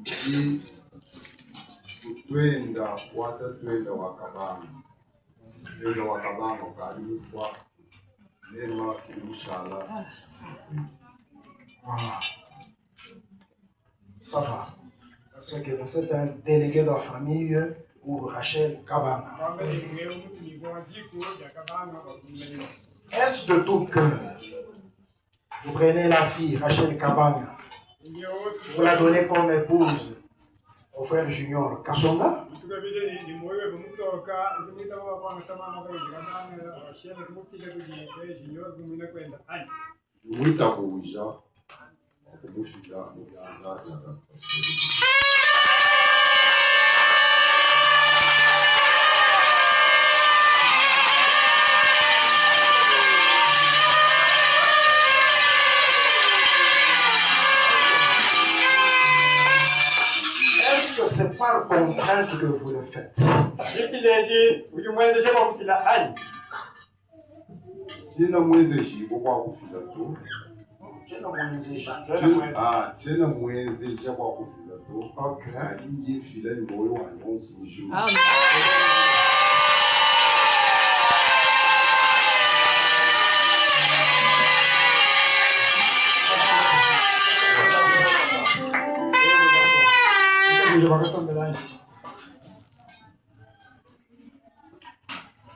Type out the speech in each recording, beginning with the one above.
i twenda wata twenda wakabanga ukalifwa nema inshallah. Voilà. Ça va. Parce que c'est un délégué de la famille pour Rachel Kabanga. Est-ce de tout cœur vous prenez la fille Rachel Kabanga, vous la donnez comme épouse au frère Junior Kasonga? Mwita kuja kumufika muganza. Est-ce que c'est par contrainte que vous le faites? Tena mwenzeji kwa kufika tu. Tena mwenzeji. Tena mwenzeji kwa kufika tu. Okay. Alingi fila ni moyo wa nonsi uju. Amen.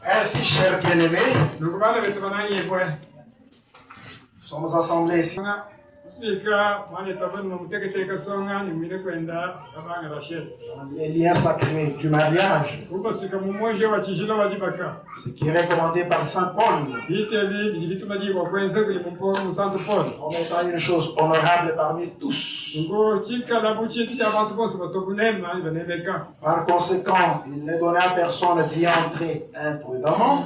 Ainsi, chers bien-aimés, nous sommes assemblés ici dans les liens sacrés du mariage, ce qui est recommandé par Saint Paul comme étant une chose honorable parmi tous. Par conséquent, il ne donnait à personne d'y entrer imprudemment,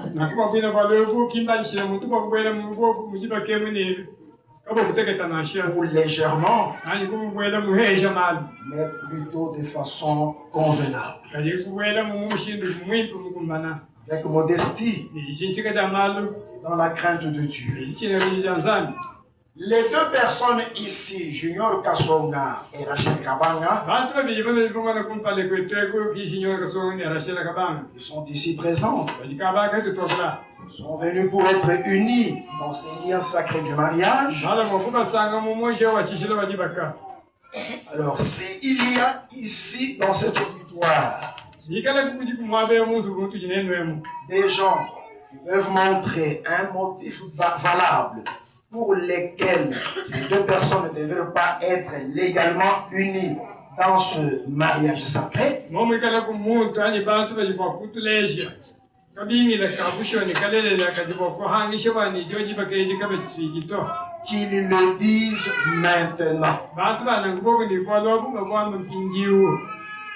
ou légèrement, mais plutôt de façon convenable, avec modestie et dans la crainte de Dieu. Les deux personnes ici, Junior Kasonga et Rachel Kabanga, qui sont ici présents, sont venus pour être unis dans ces liens sacrés du mariage. Alors, s'il y a ici, dans cet auditoire, des gens qui peuvent montrer un motif valable pour lesquels ces deux personnes ne devraient pas être légalement unies dans ce mariage sacré, qu'ils le disent maintenant.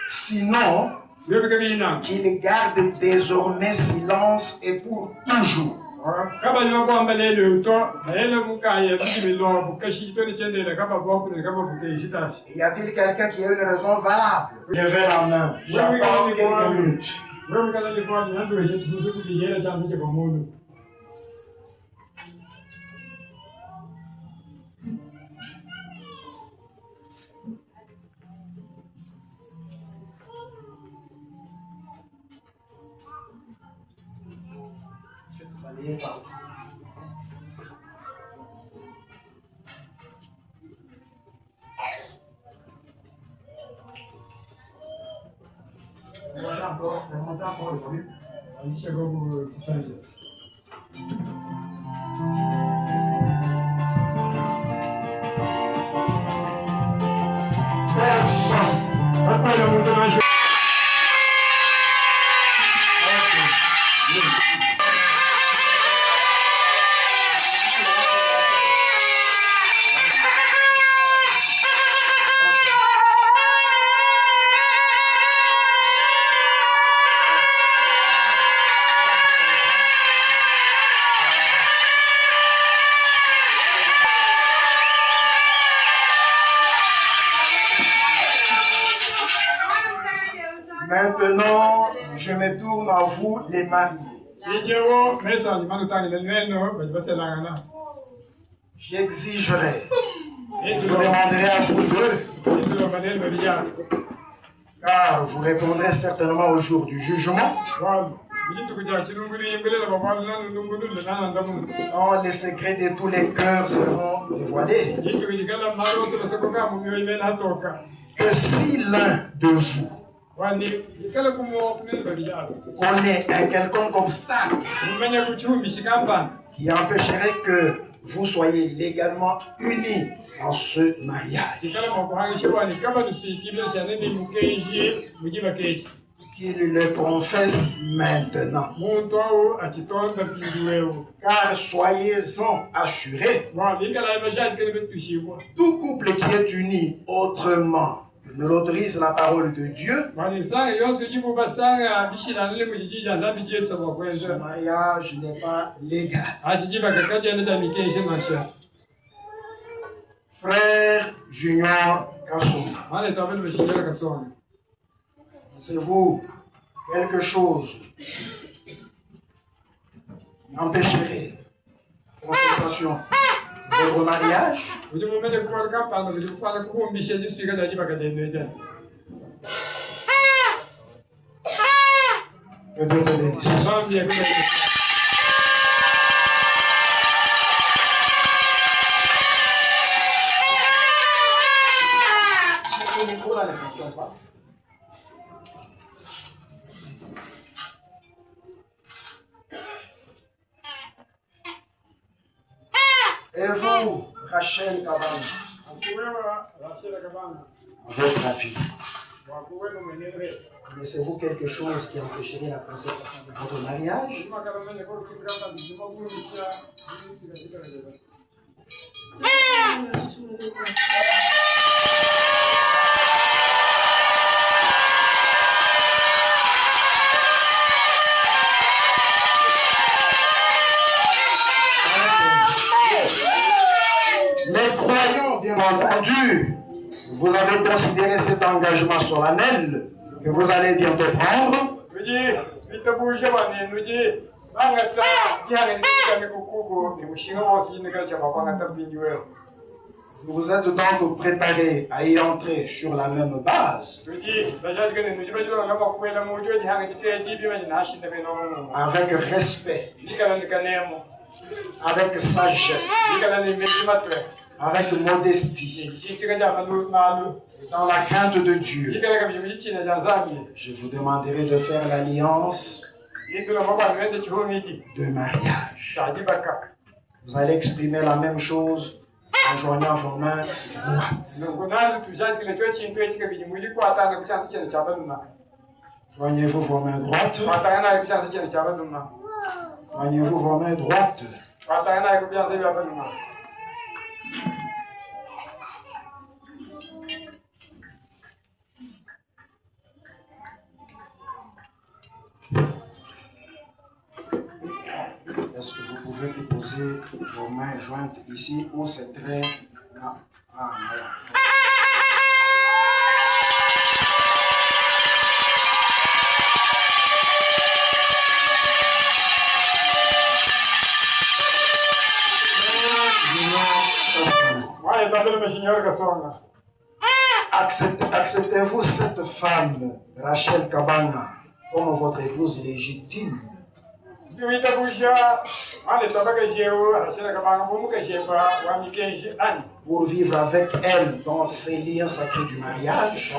Sinon, qu'ils gardent désormais silence et pour toujours. Y a-t-il quelqu'un qui a une raison valable? Levez la main. J'attends quelques minutes. Personne. Maintenant, je me tourne à vous, les mariés. J'exigerai, je demanderai à vous deux Car vous répondrez certainement au jour du jugement. Quand les secrets de tous les cœurs seront dévoilés. Que si l'un de vous connaît un quelconque obstacle qui empêcherait que vous soyez légalement unis dans ce mariage, qu'il le confesse maintenant. Car soyez-en assurés, tout couple qui est uni autrement ne l'autorise la parole de Dieu, ce mariage n'est pas légal. Frère Junior Kasonga, pensez-vous quelque chose qui empêcherait la consécration de votre mariage? Que Dieu te bénisse. Et vous, Rachel Kabana, votre fille, connaissez-vous quelque chose qui empêcherait la consécration de votre mariage? Les croyants, bien entendu, vous avez considéré cet engagement solennel que vous allez bientôt prendre. Vous êtes donc préparés à y entrer sur la même base, avec respect, avec sagesse, avec modestie, dans la crainte de Dieu. Je vous demanderai de faire l'alliance de mariage. Vous allez exprimer la même chose en joignant vos mains droites. Joignez-vous vos mains droites. Joignez-vous vos mains droites. Est-ce que vous pouvez déposer vos mains jointes ici ou c'est très... Ah, voilà. Acceptez-vous cette femme, Rachel Kabana, comme votre épouse légitime? Pour vivre avec elle dans ces liens sacrés du mariage,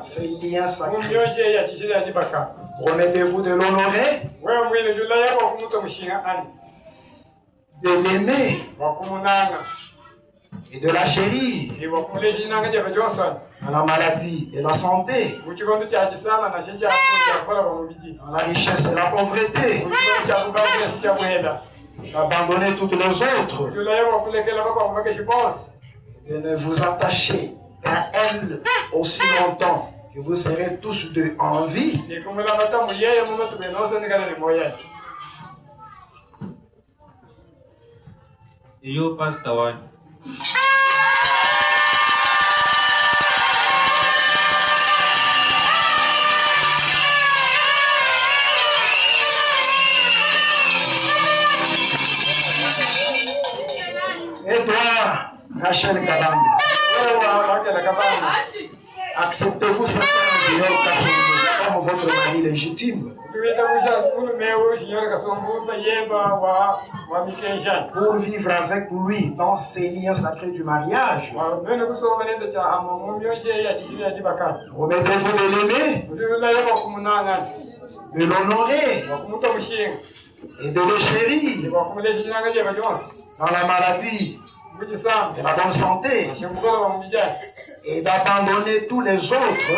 ces liens sacrés, promettez-vous de l'honorer, de l'aimer et de la chérir dans la maladie et la santé, dans la richesse et la pauvreté, d'abandonner toutes les autres, de ne vous attacher qu'à elle aussi longtemps que vous serez tous deux en vie. Yo, Pastor One. Et toi, Rachel Kabamba. Acceptez-vous cette femme comme votre mari légitime? Pour vivre avec lui dans ces liens sacrés du mariage. Promettez-vous de l'aimer, de l'honorer et de le chérir dans la maladie et la bonne santé et d'abandonner tous les autres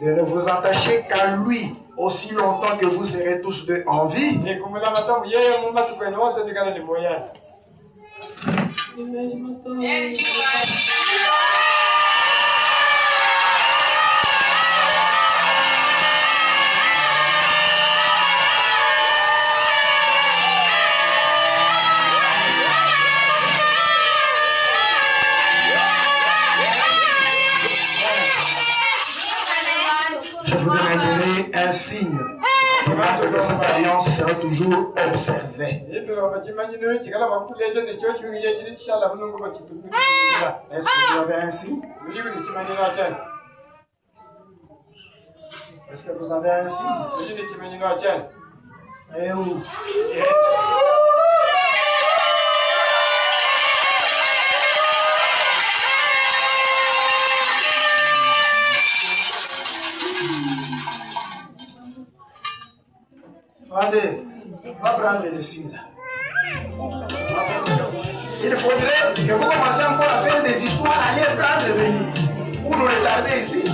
et de ne vous attacher qu'à lui aussi longtemps que vous serez tous deux en vie. Je vous demanderai un signe pour que cette alliance sera toujours observée. Est-ce que vous avez un signe? Est-ce que vous avez un signe? Et où? Allez, va prendre le signe là. Il faudrait que vous commenciez encore à faire des histoires, aller prendre et venir. Pour nous retarder ici.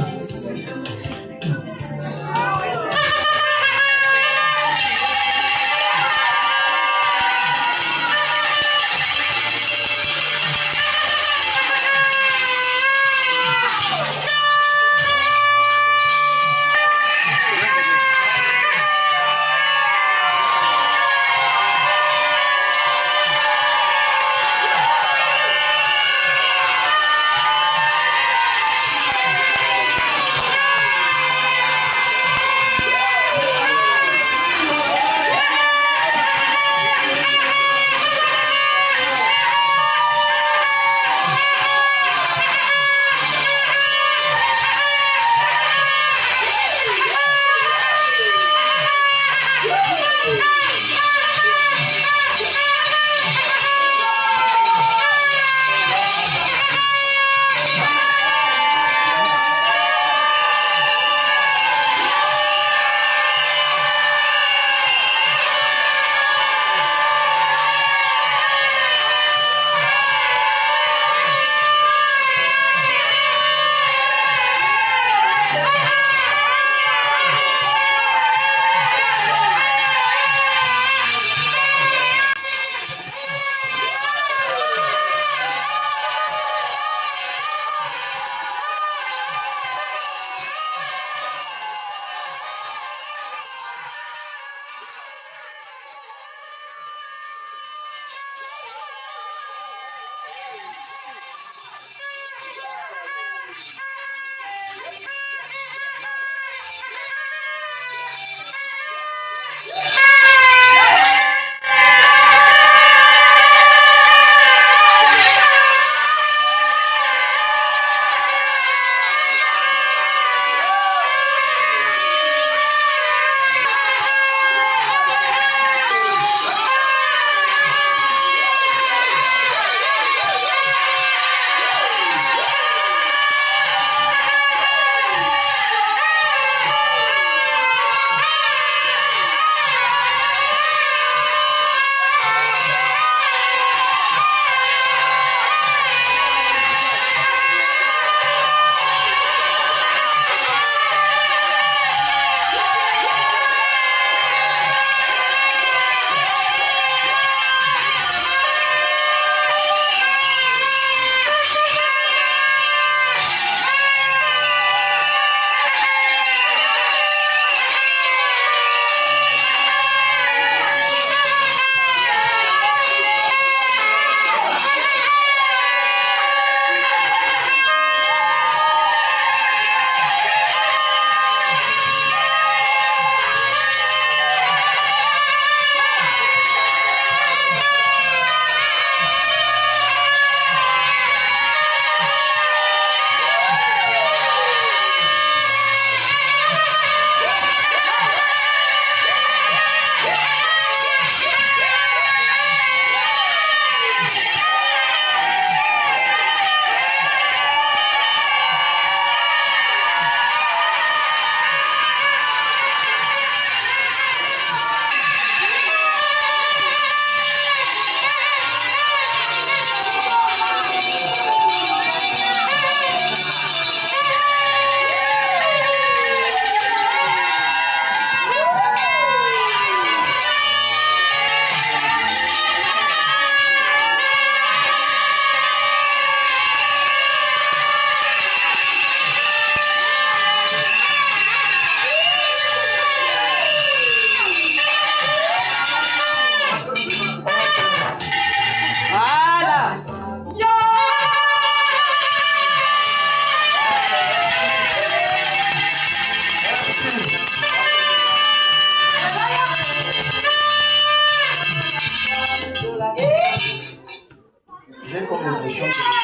J'ai comme l'impression que je suis pas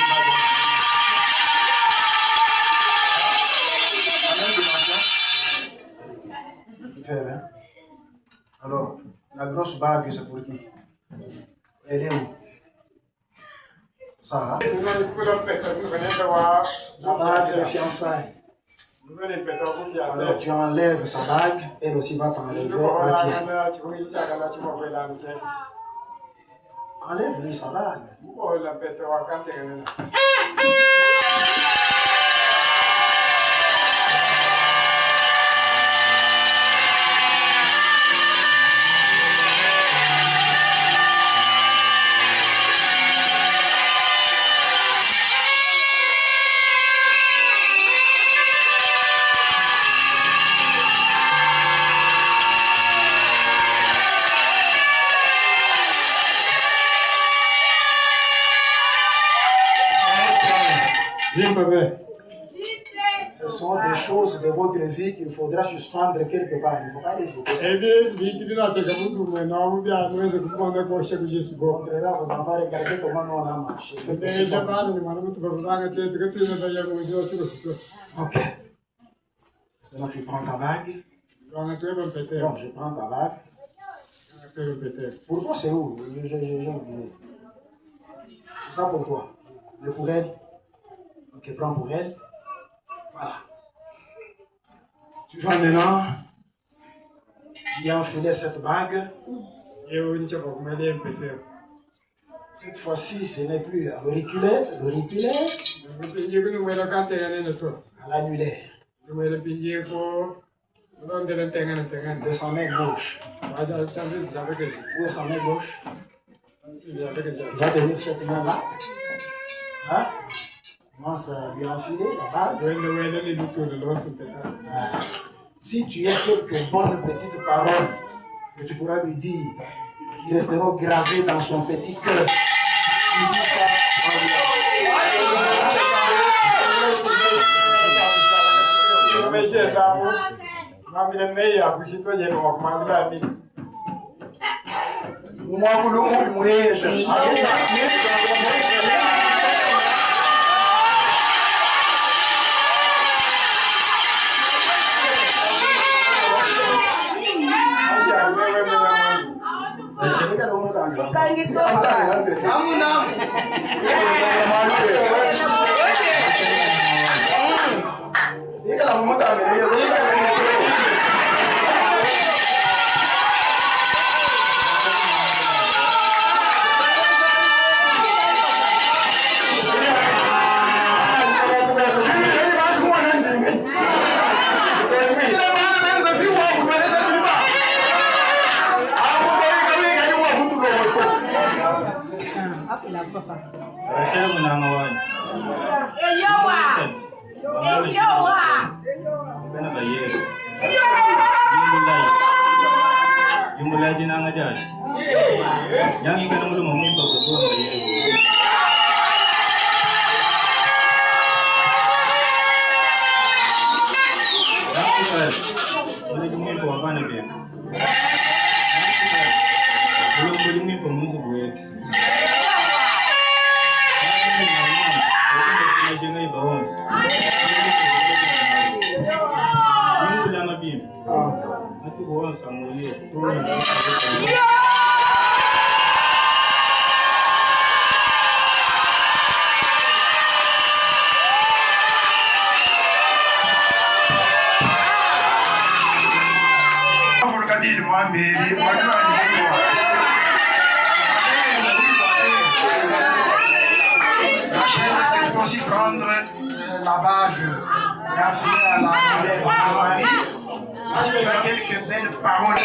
dans la même dimension. Alors, la grosse bague, c'est pour qui? Elle est où? Ça, hein? La bague de fiançailles. Alors tu enlèves sa bague, elle aussi va t'enlever la tienne. Enlève-lui sa bague. Ce sont des choses de votre vie qu'il faudra suspendre quelque part. Il ne faut pas les écouter. Au contraire, vos enfants, regardez comment nous on a marché. Ok. Maintenant, tu prends ta bague. Bon, je prends ta bague. Pour toi, c'est où? J'ai oublié. C'est ça pour toi. Mais pour elle? Ok, prends pour elle. Voilà. Tu vas maintenant y enfiler cette bague. Cette fois-ci, ce n'est plus à l'auriculaire, à l'annulaire. De sa main gauche. Où est sa main gauche? Tu vas tenir cette main-là. Hein? Commence à lui enfiler la bague. Si tu as quelques bonnes petites paroles que tu pourras lui dire, qui resteront gravées dans son petit cœur, tu dis ça aussi prendre la bague et enfiler à la lèvre de Marie. Parce qu'il y a quelques belles paroles.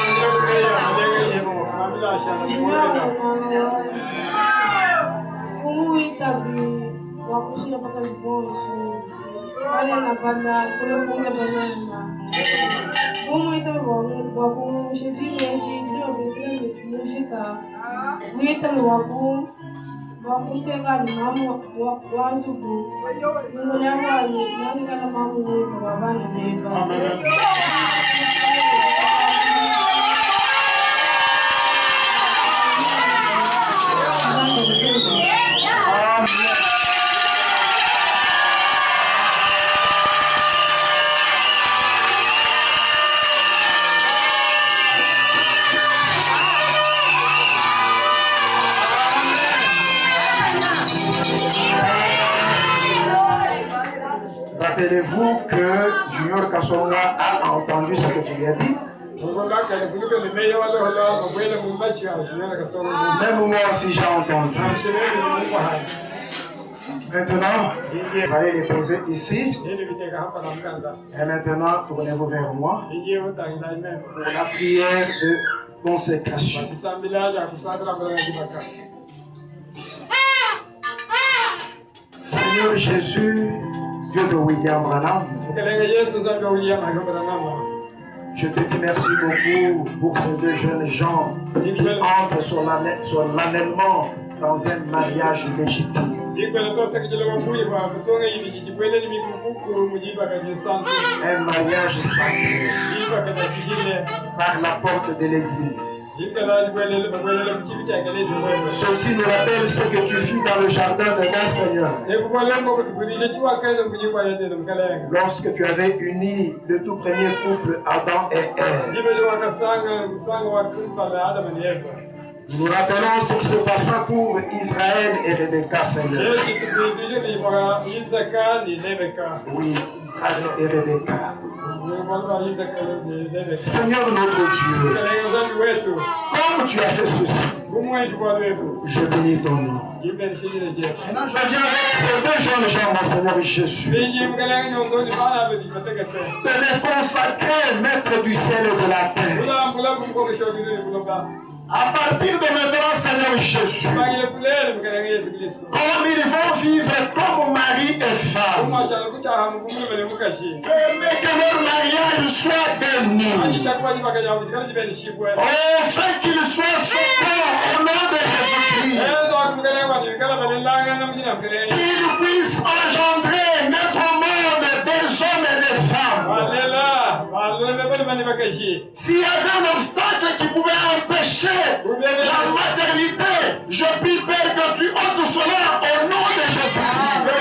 Rappelez-vous que Junior Kassonga a entendu ce que tu lui as dit. Même moi aussi j'ai entendu. Maintenant, vous allez les poser ici. Et maintenant, tournez-vous vers moi pour la prière de consécration. Seigneur Jésus, Dieu de William Branham, je te dis merci beaucoup pour ces deux jeunes gens qui entrent solennellement dans un mariage légitime. Un mariage sacré par la porte de l'église. Ceci nous rappelle ce que tu fis dans le jardin de ton Seigneur. Lorsque tu avais uni le tout premier couple Adam et Ève. Nous rappelons ce qui se passa pour Israël et Rebecca, Seigneur. Oui, Israël et Rebecca. Seigneur notre Dieu, comme tu as fait ceci, je bénis ton nom. Maintenant, je viens avec ces deux jeunes gens, mon Seigneur Jésus, de les consacrer, maître du ciel et de la terre. À partir de maintenant, Seigneur Jésus, comme ils vont vivre comme mari et femme, mais que leur mariage soit béni, afin qu'ils soient secrets au nom de Jésus-Christ, qu'ils puissent engendrer, mettre au monde des hommes et des femmes. S'il y avait un obstacle qui pouvait empêcher la maternité, je prie Père que tu ôtes cela au nom de Jésus-Christ.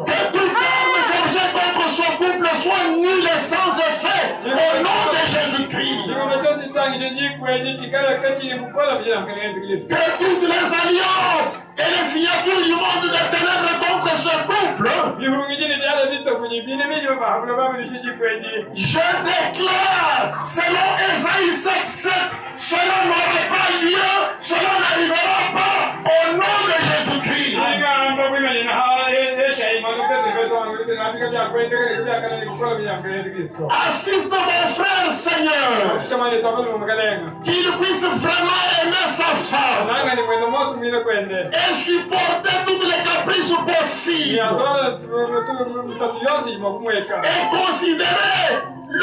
Que toute arme forgée contre son couple soit nulle et sans effet au nom de Jésus-Christ. Que toutes les alliances et les signatures du monde des ténèbres contre ce couple, je déclare, selon Ésaïe 7:7, cela n'aura pas lieu, cela n'arrivera pas au nom de Jésus-Christ. Assiste mon frère, Seigneur, qu'il puisse vraiment aimer sa femme et supporter toutes les caprices possibles et considérer le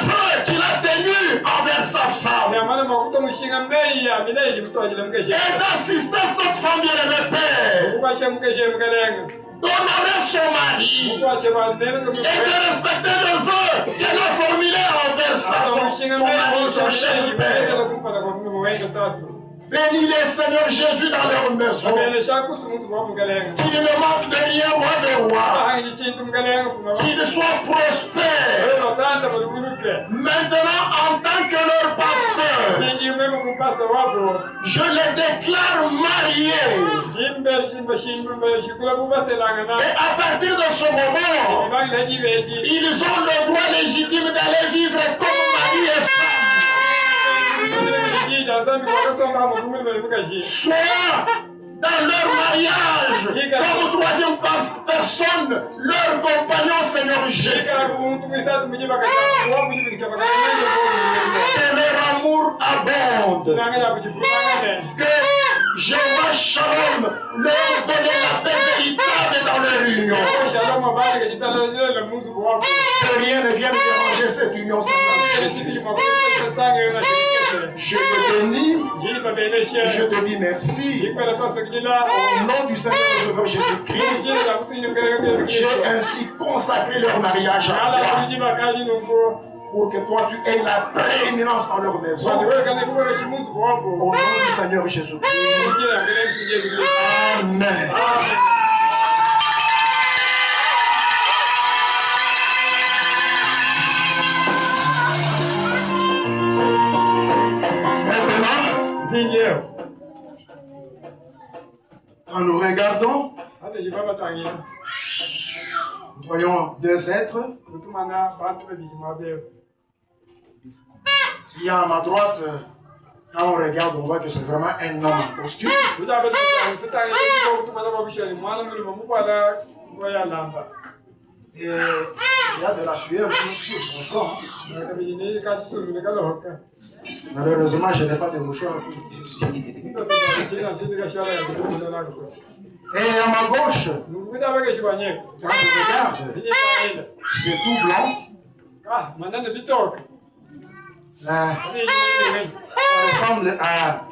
vœu qu'il a tenu envers sa femme et d'assister cette femme bien-aimée, Père, d'honorer son mari et de respecter le vœu qu'elle a formulé envers son mari, son cher Père. Bénis-les, Seigneur Jésus, dans leur maison. Qu'ils ne manquent de rien, roi des rois. Qu'ils soient prospères. Maintenant, en tant que leur pasteur, je les déclare mariés. Et à partir de ce moment, ils ont le droit légitime d'aller vivre comme mari et femme. Soit dans leur mariage, comme troisième personne, leur compagnon, Seigneur Jésus. Que leur amour abonde. Que Jéhovah Shalom leur donne la paix véritable dans leur union. Que rien ne vienne déranger cette union, Seigneur Jésus. Je te bénis, je te dis merci. Au nom du Seigneur et Sauveur Jésus-Christ, j'ai ainsi consacré leur mariage à toi, pour que toi tu aies la prééminence dans leur maison. Au nom du Seigneur Jésus-Christ. Amen. Quand nous regardons, nous voyons deux êtres. Il y a à ma droite, quand on regarde, on voit que c'est vraiment un homme en costume. Et il y a de la sueur sur son front. Malheureusement, je n'ai pas de mouchoir pour essuyer. Et à ma gauche, quand je regarde, c'est tout blanc. Ça ressemble à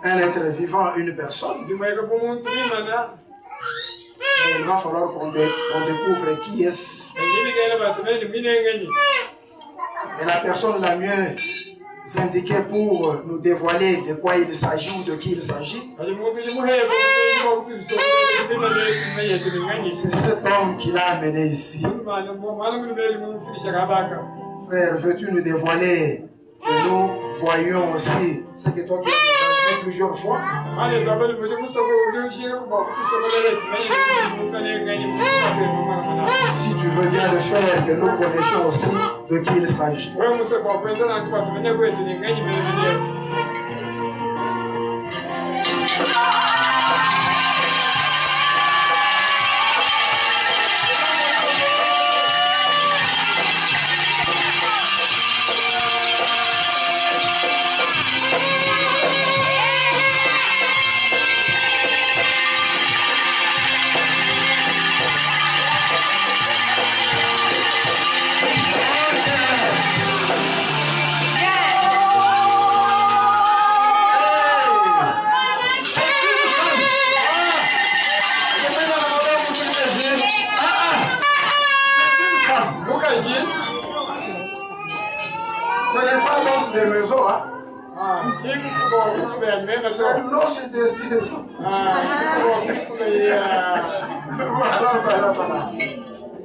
un être vivant, une personne. Et il va falloir qu'on découvre qui est-ce. Et la personne la mieux indiquée pour nous dévoiler de quoi il s'agit ou de qui il s'agit, c'est cet homme qui l'a amené ici. Frère, veux-tu nous dévoiler que nous voyons aussi ce que toi tu as vu plusieurs fois? Si tu veux bien le faire, que nous connaissions aussi de qui il s'agit. Ce n'est pas l'os des maisons, hein? C'est l'os des maisons. Voilà.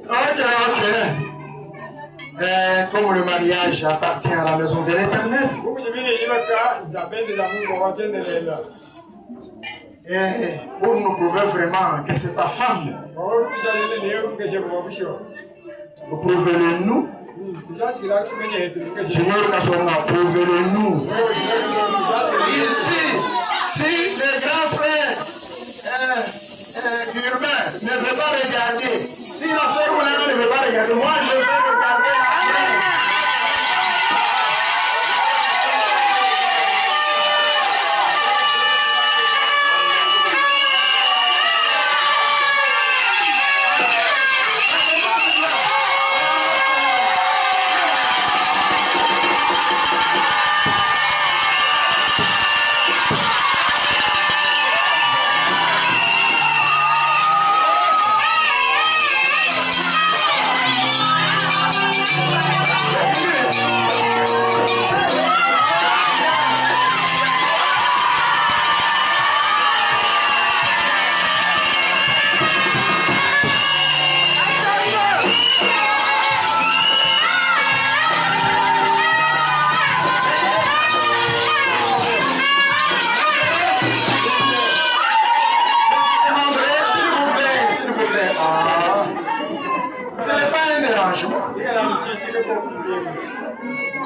Ok. Comme le mariage appartient à la maison de l'Éternel, et pour nous prouver vraiment que c'est ta femme, prouvez-le-nous. Seigneur, prouvez-le-nous. Ici, si les grands frères urbains ne veulent pas regarder, si la sœur Moulana ne veut pas regarder, moi je vais regarder.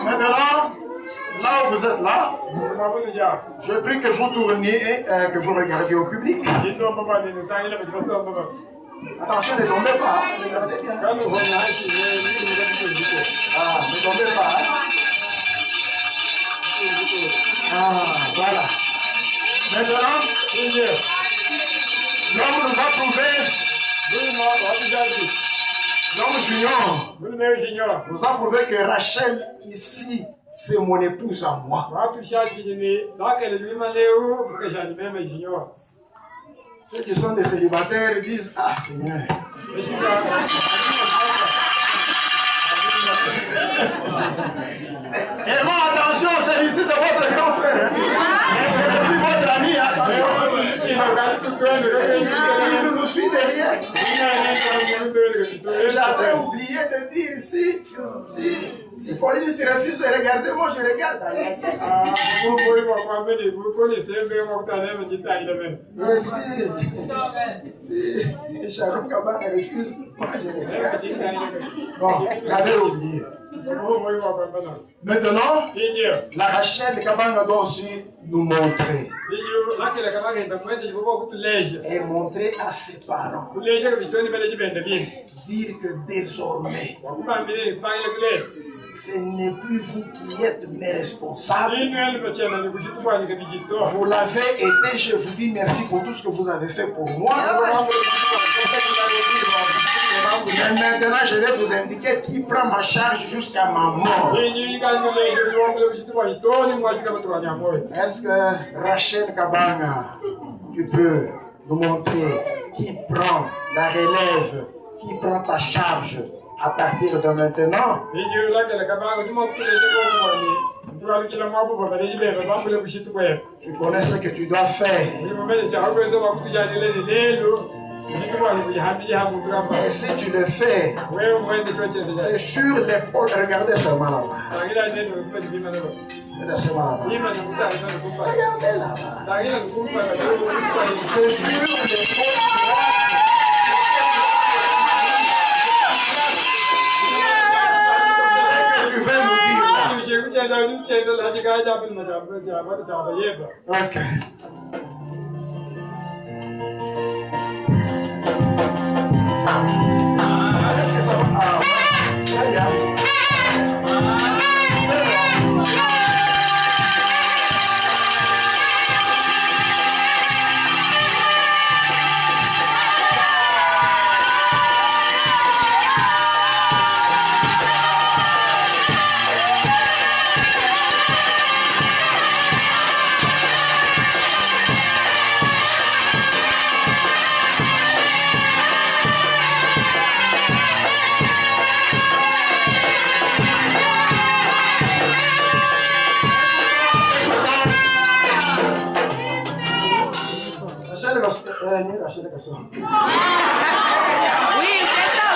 Maintenant, là où vous êtes là, je prie que vous tourniez et que vous regardiez au public. Attention, ne tombez pas. Regardez bien. Ne tombez pas. Voilà. Maintenant, l'homme nous a prouvé. L'homme Junior nous a prouvé que Rachel ici, c'est mon épouse à moi. Ceux qui sont des célibataires disent, ah Seigneur. Et moi, attention, celui-ci, c'est votre grand frère. C'est depuis votre ami, attention. Il nous suit derrière. J'avais oublié de de dire si Pauline se refuse de regarder, moi je regarde. Mais si Sharon Kabanga refuse, moi je regarde. Bon, j'avais oublié. Maintenant, la Rachel Kabanga doit aussi nous montrer. Et montrer à ses parents. Dire que désormais, ce n'est plus vous qui êtes mes responsables. Vous l'avez été, je vous dis merci pour tout ce que vous avez fait pour moi. Mais maintenant, je vais vous indiquer qui prend ma charge jusqu'à ma mort. Est-ce que Rachel Kabanga, tu peux nous montrer qui prend la relève, qui prend ta charge à partir de maintenant? Tu connais ce que tu dois faire. Et si tu le fais, c'est sur l'épaule. Regardez seulement là-bas. Regardez seulement là-bas. Regardez là-bas. C'est sur l'épaule. Ok. Est-ce que ça va? Ah, très bien. C'est bon. Oui, c'est ça,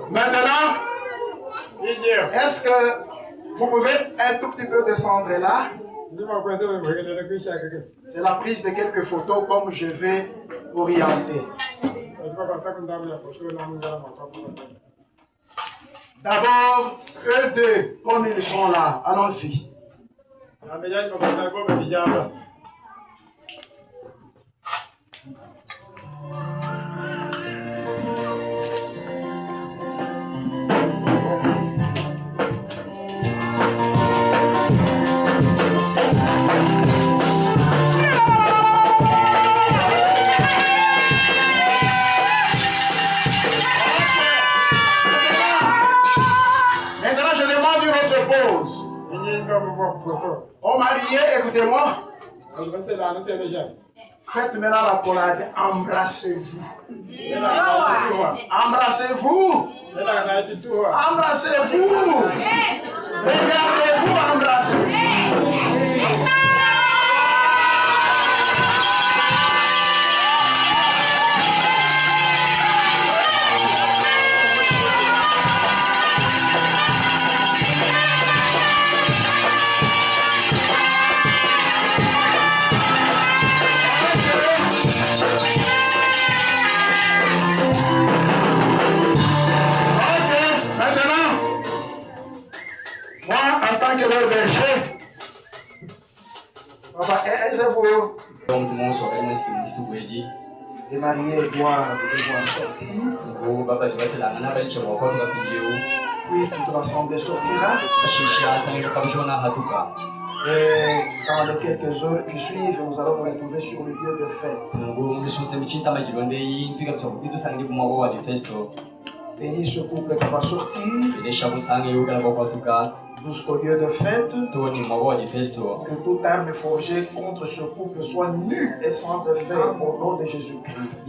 Maintenant, est-ce que vous pouvez un tout petit peu descendre là? C'est la prise de quelques photos comme je vais orienter. D'abord, eux deux, comme ils sont là, allons-y. Oh marié, écoutez-moi. Faites maintenant la collade. Embrassez-vous. Embrassez-vous. Embrassez-vous. Regardez-vous, embrassez-vous. Leur berger. Papa, est-ce donc tout le monde saurait moi ce que je vous ai dit. Les mariés doivent sortir. Oui, toute l'assemblée sortira. Et dans les quelques heures qui suivent, nous allons nous retrouver sur le lieu de fête. Bénis ce couple qui va sortir jusqu'au lieu de fête. Que toute arme forgée contre ce couple soit nulle et sans effet au nom de Jésus-Christ.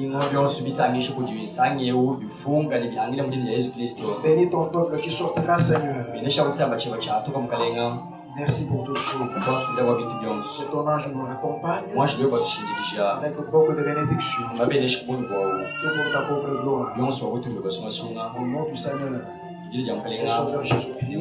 Bénis ton peuple qui sortira, Seigneur. Merci pour toutes choses. Que ton ange nous accompagne avec beaucoup de bénédictions. Tout pour ta propre gloire. Au nom du Seigneur et Sauveur Jésus-Christ.